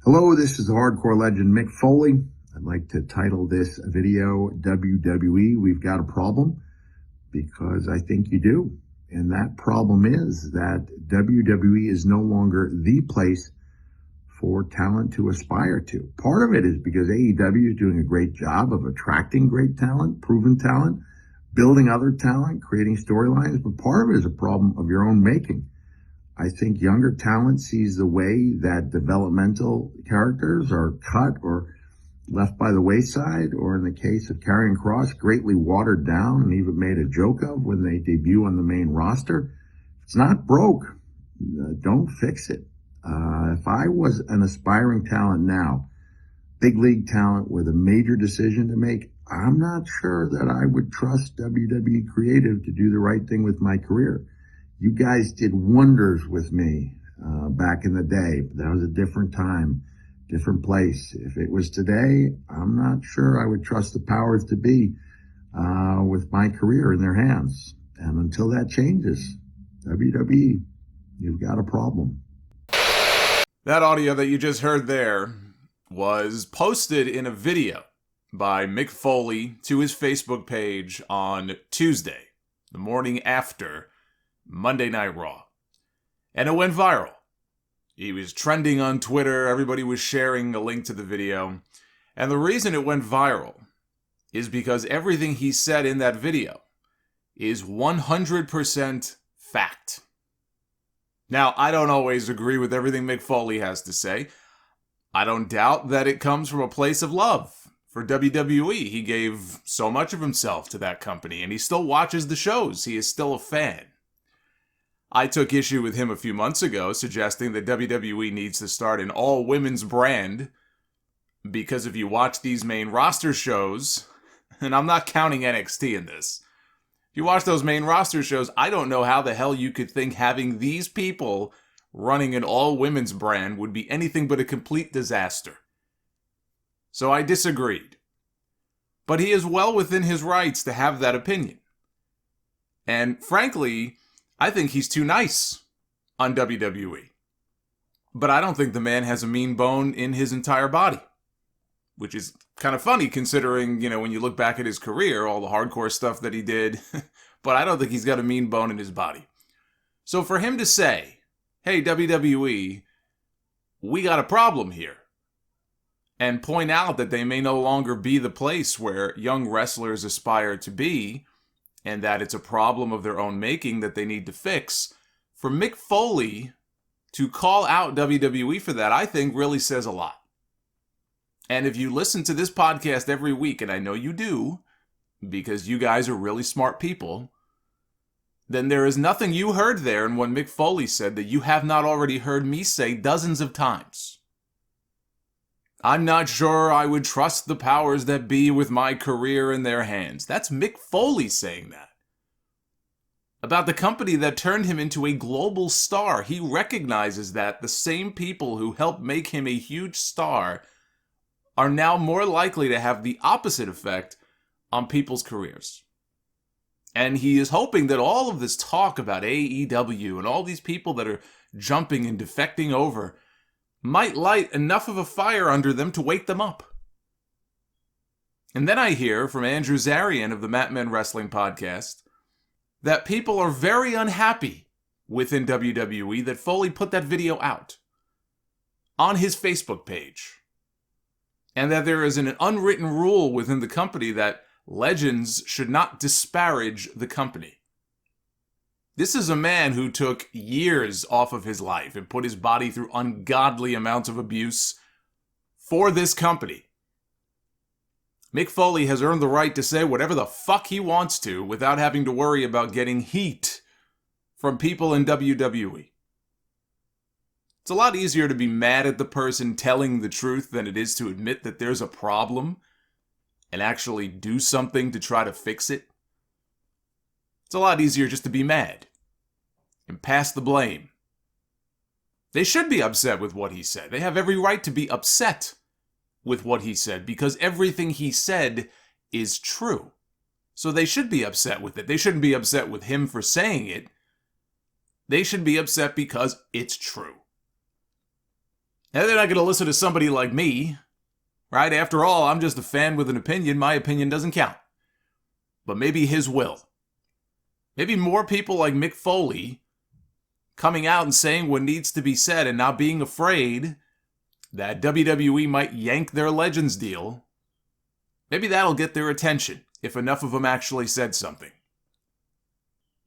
Hello, this is the hardcore legend Mick Foley. I'd like to title this video, WWE, We've Got a Problem, because I think you do. And that problem is that WWE is no longer the place for talent to aspire to. Part of it is because AEW is doing a great job of attracting great talent, proven talent, building other talent, creating storylines, but part of it is a problem of your own making. I think younger talent sees the way that developmental characters are cut or left by the wayside, or in the case of Karrion Kross, greatly watered down and even made a joke of when they debut on the main roster. It's not broke. Don't fix it. If I was an aspiring talent now, big league talent with a major decision to make, I'm not sure that I would trust WWE Creative to do the right thing with my career. You guys did wonders with me back in the day, but that was a different time, different place. If it was today, I'm not sure I would trust the powers to be with my career in their hands. And until that changes, WWE, you've got a problem. That audio that you just heard there was posted in a video by Mick Foley to his Facebook page on Tuesday, the morning after Monday Night Raw. And it went viral. He was trending on Twitter. Everybody was sharing a link to the video. And the reason it went viral is because everything he said in that video is 100% fact. Now, I don't always agree with everything Mick Foley has to say. I don't doubt that it comes from a place of love for WWE. He gave so much of himself to that company, and he still watches the shows. He is still a fan. I took issue with him a few months ago, suggesting that WWE needs to start an all-women's brand, because if you watch these main roster shows, and I'm not counting NXT in this, if you watch those main roster shows, I don't know how the hell you could think having these people running an all-women's brand would be anything but a complete disaster. So I disagreed. But he is well within his rights to have that opinion. And frankly, I think he's too nice on WWE. But I don't think the man has a mean bone in his entire body. Which is kind of funny considering, when you look back at his career, all the hardcore stuff that he did. But I don't think he's got a mean bone in his body. So for him to say, hey, WWE, we got a problem here, and point out that they may no longer be the place where young wrestlers aspire to be, and that it's a problem of their own making that they need to fix, for Mick Foley to call out WWE for that, I think really says a lot. And if you listen to this podcast every week, and I know you do, because you guys are really smart people, then there is nothing you heard there in what Mick Foley said that you have not already heard me say dozens of times. I'm not sure I would trust the powers that be with my career in their hands. That's Mick Foley saying that. About the company that turned him into a global star. He recognizes that the same people who helped make him a huge star are now more likely to have the opposite effect on people's careers. And he is hoping that all of this talk about AEW and all these people that are jumping and defecting over might light enough of a fire under them to wake them up. And then I hear from Andrew Zarian of the Mat Men Wrestling Podcast that people are very unhappy within WWE that Foley put that video out on his Facebook page. And that there is an unwritten rule within the company that legends should not disparage the company. This is a man who took years off of his life and put his body through ungodly amounts of abuse for this company. Mick Foley has earned the right to say whatever the fuck he wants to without having to worry about getting heat from people in WWE. It's a lot easier to be mad at the person telling the truth than it is to admit that there's a problem and actually do something to try to fix it. It's a lot easier just to be mad and pass the blame. They should be upset with what he said. They have every right to be upset with what he said because everything he said is true. So they should be upset with it. They shouldn't be upset with him for saying it. They should be upset because it's true. And they're not going to listen to somebody like me, right? After all, I'm just a fan with an opinion. My opinion doesn't count. But maybe his will. Maybe more people like Mick Foley coming out and saying what needs to be said and not being afraid that WWE might yank their Legends deal. Maybe that'll get their attention if enough of them actually said something.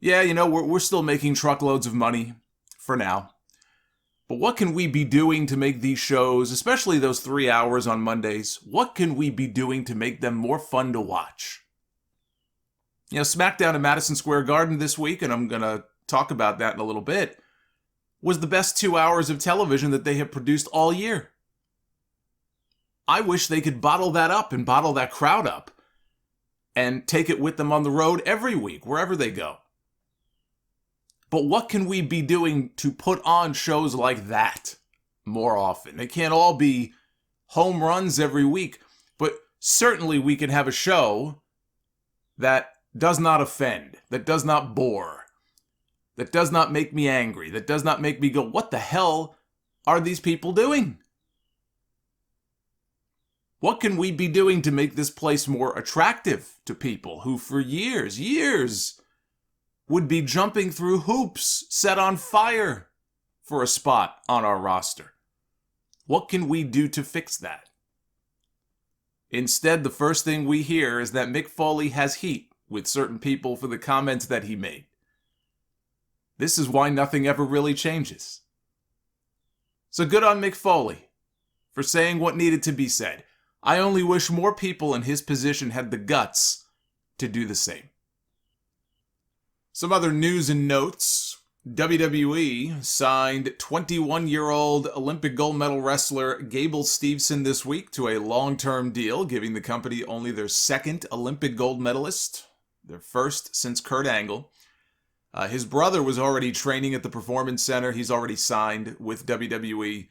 Yeah, we're still making truckloads of money for now. But what can we be doing to make these shows, especially those 3 hours on Mondays, what can we be doing to make them more fun to watch? SmackDown at Madison Square Garden this week, and I'm going to talk about that in a little bit, was the best 2 hours of television that they have produced all year. I wish they could bottle that up and bottle that crowd up and take it with them on the road every week, wherever they go. But what can we be doing to put on shows like that more often? They can't all be home runs every week, but certainly we can have a show that does not offend, that does not bore, that does not make me angry, that does not make me go, what the hell are these people doing? What can we be doing to make this place more attractive to people who for years would be jumping through hoops, set on fire for a spot on our roster? What can we do to fix that? Instead, the first thing we hear is that Mick Foley has heat with certain people for the comments that he made. This is why nothing ever really changes. So good on Mick Foley for saying what needed to be said. I only wish more people in his position had the guts to do the same. Some other news and notes. WWE signed 21-year-old Olympic gold medal wrestler Gable Steveson this week to a long-term deal, giving the company only their second Olympic gold medalist, their first since Kurt Angle. His brother was already training at the Performance Center. He's already signed with WWE.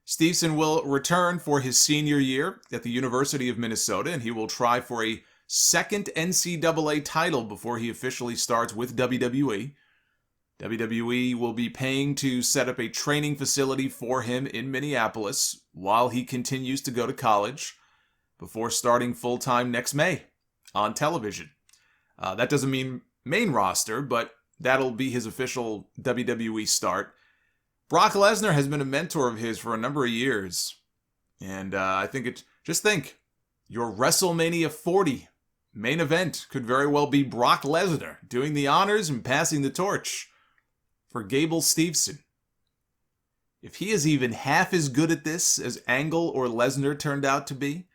Steveson will return for his senior year at the University of Minnesota, and he will try for a second NCAA title before he officially starts with WWE. WWE will be paying to set up a training facility for him in Minneapolis while he continues to go to college before starting full-time next May on television. That doesn't mean main roster, but that'll be his official WWE start. Brock Lesnar has been a mentor of his for a number of years. And I think just think, your WrestleMania 40 main event could very well be Brock Lesnar doing the honors and passing the torch for Gable Steveson. If he is even half as good at this as Angle or Lesnar turned out to be,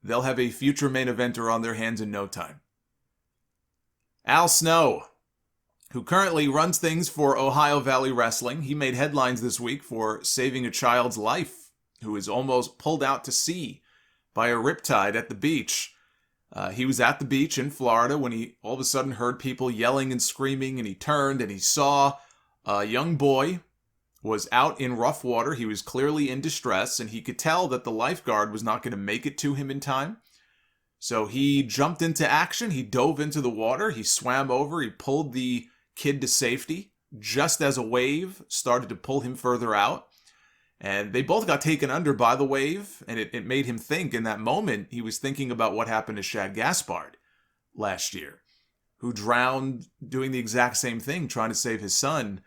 they'll have a future main eventer on their hands in no time. Al Snow, who currently runs things for Ohio Valley Wrestling, he made headlines this week for saving a child's life who was almost pulled out to sea by a riptide at the beach. He was at the beach in Florida when he all of a sudden heard people yelling and screaming, and he turned and he saw a young boy was out in rough water. He was clearly in distress, and he could tell that the lifeguard was not going to make it to him in time. So he jumped into action. He dove into the water. He swam over. He pulled the kid to safety just as a wave started to pull him further out. And they both got taken under by the wave, and it made him think in that moment. He was thinking about what happened to Shad Gaspard last year, who drowned doing the exact same thing, trying to save his son.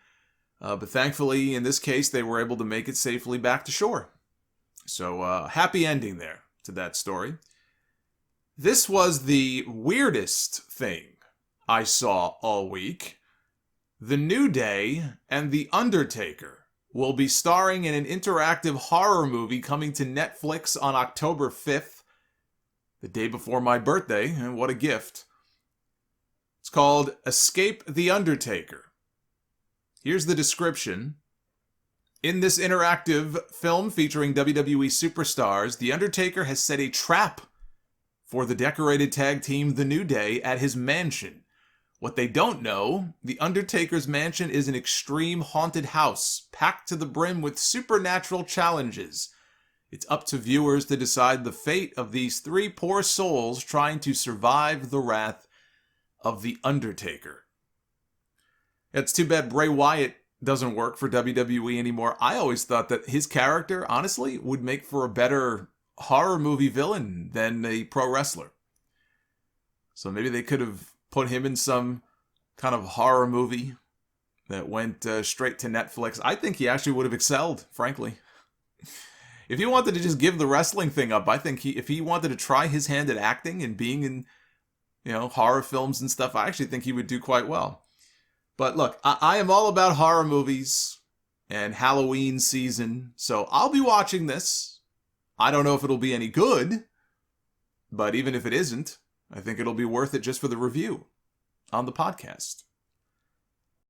But thankfully, in this case, they were able to make it safely back to shore. So happy ending there to that story. This was the weirdest thing I saw all week. The New Day and The Undertaker will be starring in an interactive horror movie coming to Netflix on October 5th, the day before my birthday, and what a gift. It's called Escape the Undertaker. Here's the description. In this interactive film featuring WWE superstars, The Undertaker has set a trap for the decorated tag team The New Day at his mansion. What they don't know, The Undertaker's mansion is an extreme haunted house, packed to the brim with supernatural challenges. It's up to viewers to decide the fate of these three poor souls trying to survive the wrath of The Undertaker. It's too bad Bray Wyatt doesn't work for WWE anymore. I always thought that his character, honestly, would make for a better horror movie villain than a pro wrestler. So maybe they could have put him in some kind of horror movie that went straight to Netflix. I think he actually would have excelled, frankly. If he wanted to just give the wrestling thing up, I think if he wanted to try his hand at acting and being in, horror films and stuff, I actually think he would do quite well. But look, I am all about horror movies and Halloween season, so I'll be watching this. I don't know if it'll be any good, but even if it isn't, I think it'll be worth it just for the review on the podcast.